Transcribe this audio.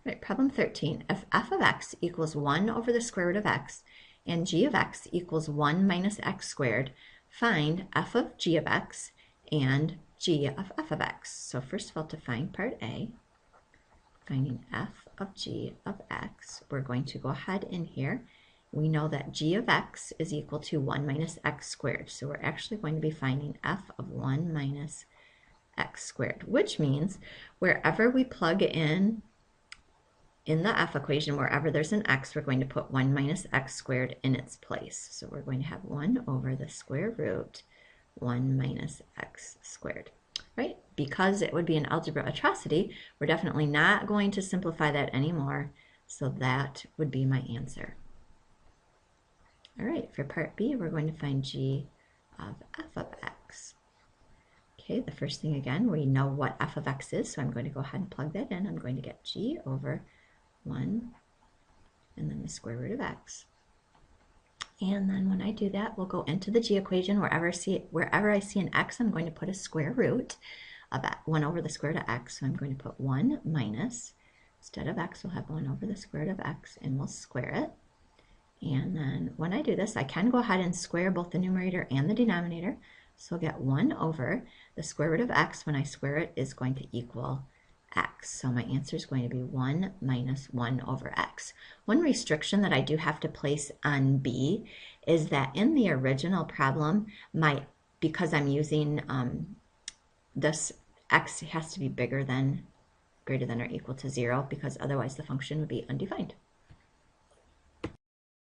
Right, problem 13. If f of x equals 1 over the square root of x and g of x equals 1 minus x squared, find f of g of x and g of f of x. So first of all, to find part A, finding f of g of x, we're going to go ahead in here. We know that g of x is equal to 1 minus x squared. So we're actually going to be finding f of 1 minus x squared, which means wherever we plug in the f equation, wherever there's an x, we're going to put 1 minus x squared in its place. So we're going to have 1 over the square root 1 minus x squared, right? Because it would be an algebra atrocity, we're definitely not going to simplify that anymore. So that would be my answer. All right, for part B, we're going to find g of f of x. Okay, the first thing again, we know what f of x is, so I'm going to go ahead and plug that in. I'm going to get g over 1 and then the square root of x. And then when I do that, we'll go into the g equation. Wherever I see an x, I'm going to put a square root of 1 over the square root of x. So I'm going to put 1 minus, instead of x, we'll have 1 over the square root of x, and we'll square it. And then when I do this, I can go ahead and square both the numerator and the denominator. So I'll get 1 over the square root of x, when I square it, is going to equal x. So my answer is going to be 1 minus 1 over x. One restriction that I do have to place on B is that in the original problem, because I'm using this, x has to be greater than or equal to 0, because otherwise the function would be undefined.